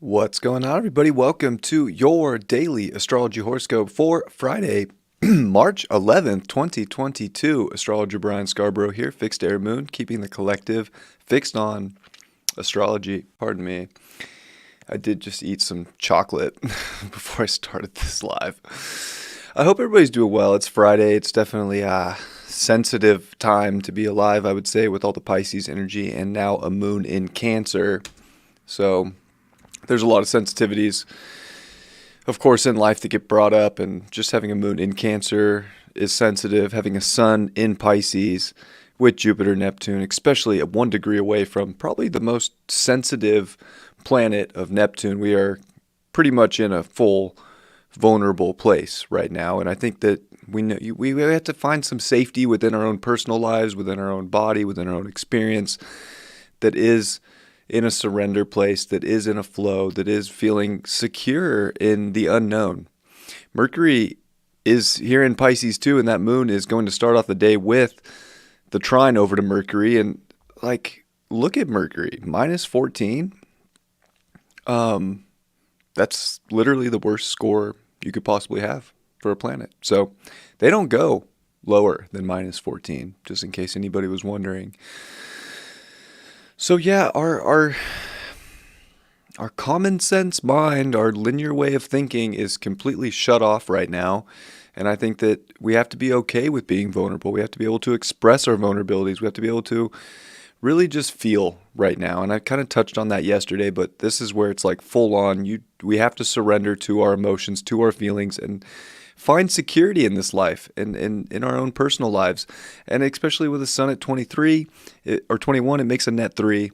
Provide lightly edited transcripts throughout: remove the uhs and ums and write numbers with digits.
What's going on, everybody? Welcome to your daily astrology horoscope for Friday, March 11th, 2022. Astrologer Brian Scarborough here, Fixed Air Moon, keeping the collective fixed on astrology. Pardon me. I did just eat some chocolate before I started this live. I hope everybody's doing well. It's Friday. It's definitely a sensitive time to be alive, I would say, with all the Pisces energy and now a moon in Cancer. So there's a lot of sensitivities, of course, in life that get brought up, and just having a moon in Cancer is sensitive. Having a sun in Pisces with Jupiter, Neptune, especially at 1 degree away from probably the most sensitive planet of Neptune. We are pretty much in a full vulnerable place right now, and I think that we have to find some safety within our own personal lives, within our own body, within our own experience that is in a surrender place, that is in a flow, that is feeling secure in the unknown. Mercury is here in Pisces too, and that moon is going to start off the day with the trine over to Mercury. And look at Mercury, -14. That's literally the worst score you could possibly have for a planet. So they don't go lower than -14, just in case anybody was wondering. So yeah, our common sense mind, our linear way of thinking is completely shut off right now. And I think that we have to be okay with being vulnerable. We have to be able to express our vulnerabilities. We have to be able to really just feel right now. And I kind of touched on that yesterday, but this is where it's like full on. We have to surrender to our emotions, to our feelings, and find security in this life and in our own personal lives. And especially with the sun at 23 or 21, it makes a net 3.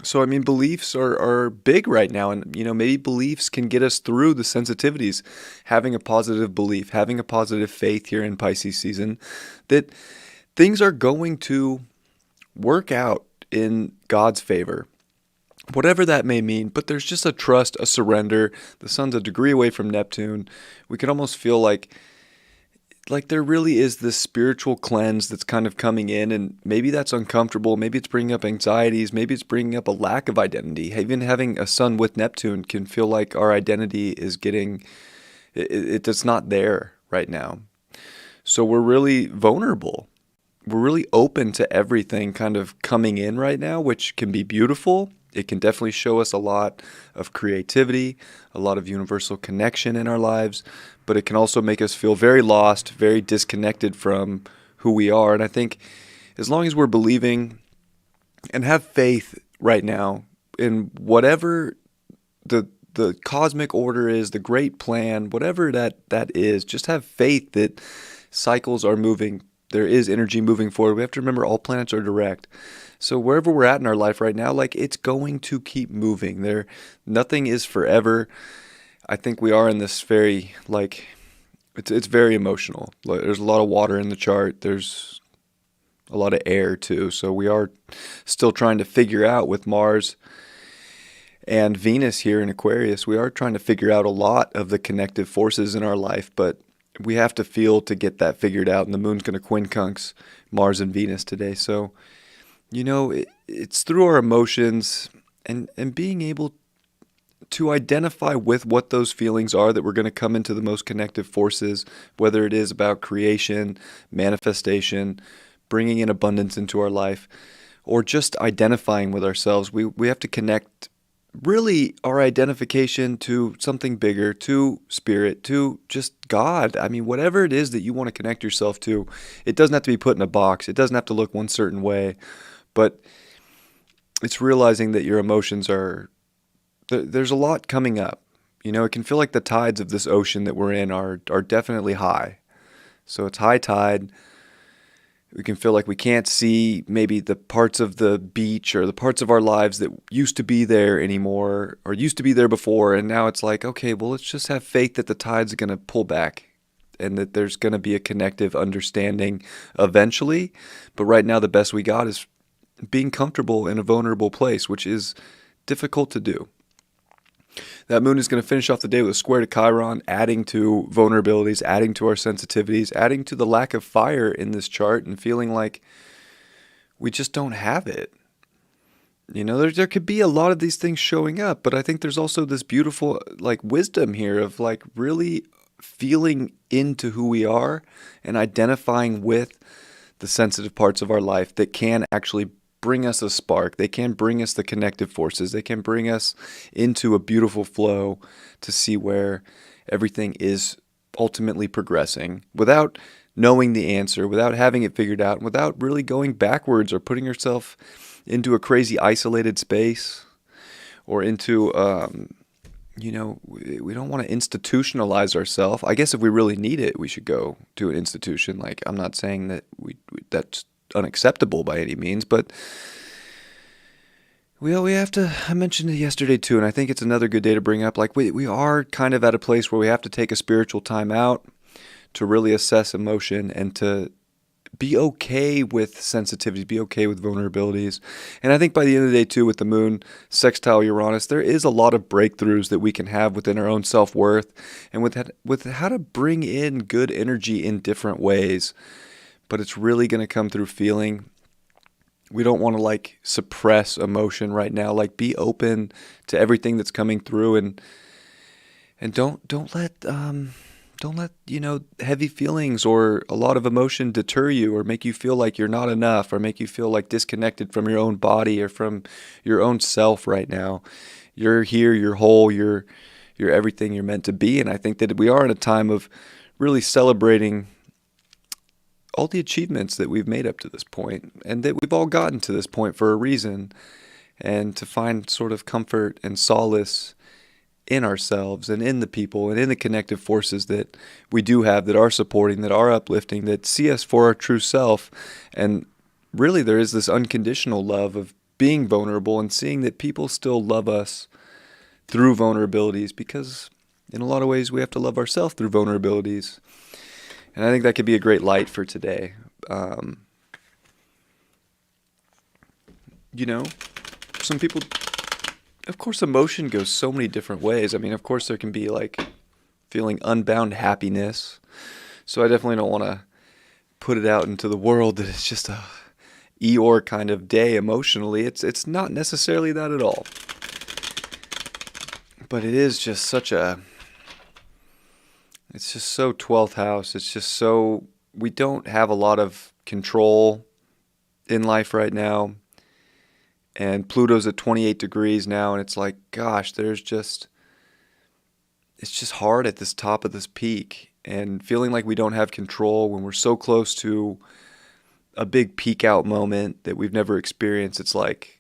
So, I mean, beliefs are big right now. And, maybe beliefs can get us through the sensitivities. Having a positive belief, having a positive faith here in Pisces season that things are going to work out in God's favor, whatever that may mean. But there's just a trust, a surrender. The sun's a degree away from Neptune. We can almost feel like there really is this spiritual cleanse that's kind of coming in, and maybe that's uncomfortable. Maybe it's bringing up anxieties. Maybe it's bringing up a lack of identity. Even having a sun with Neptune can feel like our identity is it's not there right now. So we're really vulnerable. We're really open to everything kind of coming in right now, which can be beautiful. It can definitely show us a lot of creativity, a lot of universal connection in our lives, but it can also make us feel very lost, very disconnected from who we are. And I think as long as we're believing and have faith right now in whatever the cosmic order is, the great plan, whatever that is, just have faith that cycles are moving. There is energy moving forward. We have to remember all planets are direct. So wherever we're at in our life right now, it's going to keep moving. Nothing is forever. I think we are in this very, it's very emotional. There's a lot of water in the chart. There's a lot of air too. So we are still trying to figure out with Mars and Venus here in Aquarius, we are trying to figure out a lot of the connective forces in our life, but we have to feel to get that figured out. And the moon's going to quincunx Mars and Venus today. So it's through our emotions and being able to identify with what those feelings are that we're going to come into the most connective forces, whether it is about creation, manifestation, bringing in abundance into our life, or just identifying with ourselves. We have to connect really our identification to something bigger, to spirit, to just God. I mean, whatever it is that you want to connect yourself to, it doesn't have to be put in a box. It doesn't have to look one certain way. But it's realizing that your emotions there's a lot coming up. It can feel like the tides of this ocean that we're in are definitely high. So it's high tide. We can feel like we can't see maybe the parts of the beach or the parts of our lives that used to be there anymore or used to be there before. And now it's like, okay, well, let's just have faith that the tides are going to pull back and that there's going to be a connective understanding eventually. But right now, the best we got is being comfortable in a vulnerable place, which is difficult to do. That moon is going to finish off the day with a square to Chiron, adding to vulnerabilities, adding to our sensitivities, adding to the lack of fire in this chart and feeling like we just don't have it. there could be a lot of these things showing up, but I think there's also this beautiful like wisdom here of like really feeling into who we are and identifying with the sensitive parts of our life that can actually bring us a spark. They can bring us the connective forces. They can bring us into a beautiful flow to see where everything is ultimately progressing without knowing the answer, without having it figured out, and without really going backwards or putting yourself into a crazy isolated space or into we don't want to institutionalize ourselves. I guess if we really need it, we should go to an institution. Like, I'm not saying that that's unacceptable by any means, but we have to. I mentioned it yesterday too, and I think it's another good day to bring up. Like, we are kind of at a place where we have to take a spiritual time out to really assess emotion and to be okay with sensitivities, be okay with vulnerabilities. And I think by the end of the day too, with the moon sextile Uranus, there is a lot of breakthroughs that we can have within our own self-worth and with how to bring in good energy in different ways. But it's really going to come through feeling. We don't want to like suppress emotion right now. Like, be open to everything that's coming through, and don't let heavy feelings or a lot of emotion deter you or make you feel like you're not enough or make you feel like disconnected from your own body or from your own self right now. You're here, you're whole, you're everything you're meant to be. And I think that we are in a time of really celebrating all the achievements that we've made up to this point, and that we've all gotten to this point for a reason, and to find sort of comfort and solace in ourselves and in the people and in the connective forces that we do have, that are supporting, that are uplifting, that see us for our true self. And really there is this unconditional love of being vulnerable and seeing that people still love us through vulnerabilities, because in a lot of ways we have to love ourselves through vulnerabilities. And I think that could be a great light for today. Some people, of course, emotion goes so many different ways. I mean, of course, there can be like feeling unbound happiness. So I definitely don't want to put it out into the world that it's just a Eeyore kind of day emotionally. It's not necessarily that at all. But it is just it's just so 12th house. It's just so, we don't have a lot of control in life right now. And Pluto's at 28 degrees now, and it's like, gosh, it's just hard at this top of this peak, and feeling like we don't have control when we're so close to a big peak out moment that we've never experienced. It's like,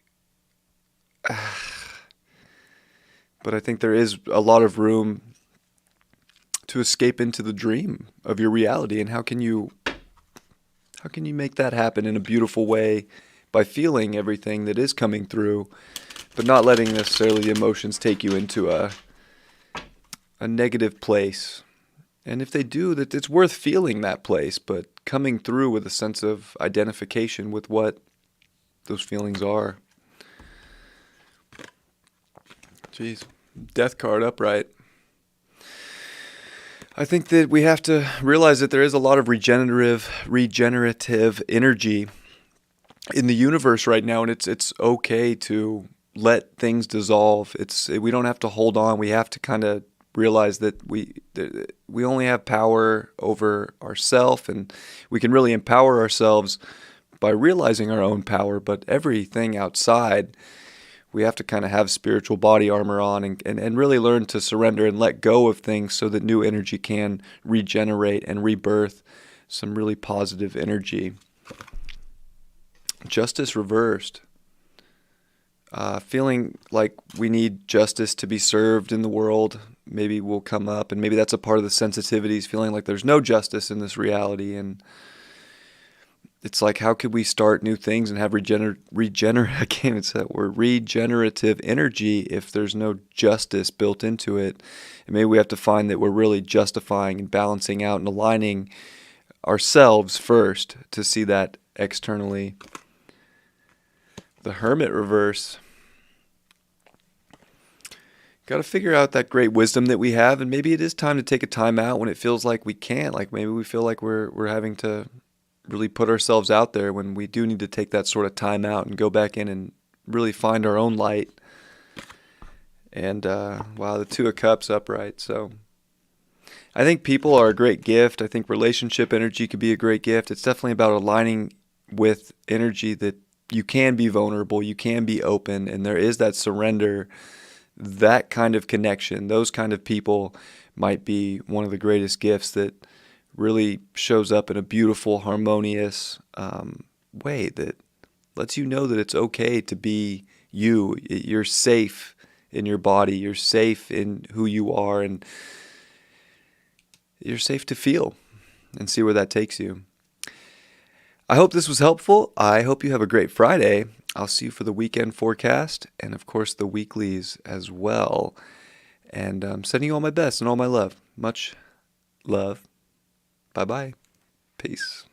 but I think there is a lot of room to escape into the dream of your reality. And how can you make that happen in a beautiful way? By feeling everything that is coming through, but not letting necessarily the emotions take you into a negative place. And if they do, that it's worth feeling that place, but coming through with a sense of identification with what those feelings are. Jeez, death card upright. I think that we have to realize that there is a lot of regenerative energy in the universe right now, and it's okay to let things dissolve. We don't have to hold on. We have to kind of realize that we only have power over ourselves, and we can really empower ourselves by realizing our own power. But everything outside, we have to kind of have spiritual body armor on and really learn to surrender and let go of things so that new energy can regenerate and rebirth some really positive energy. Justice reversed. Feeling like we need justice to be served in the world maybe will come up, and maybe that's a part of the sensitivities, feeling like there's no justice in this reality. And it's like, how could we start new things and have I can't even say that word, regenerative energy if there's no justice built into it? And maybe we have to find that we're really justifying and balancing out and aligning ourselves first to see that externally. The Hermit reverse. Got to figure out that great wisdom that we have, and maybe it is time to take a time out when it feels like we can't. Like maybe we feel like we're having to really put ourselves out there when we do need to take that sort of time out and go back in and really find our own light. And wow, the Two of Cups upright. So I think people are a great gift. I think relationship energy could be a great gift. It's definitely about aligning with energy that you can be vulnerable, you can be open, and there is that surrender. That kind of connection, those kind of people might be one of the greatest gifts that really shows up in a beautiful, harmonious way that lets you know that it's okay to be you. You're safe in your body. You're safe in who you are, and you're safe to feel and see where that takes you. I hope this was helpful. I hope you have a great Friday. I'll see you for the weekend forecast and, of course, the weeklies as well. And I'm sending you all my best and all my love. Much love. Bye-bye. Peace.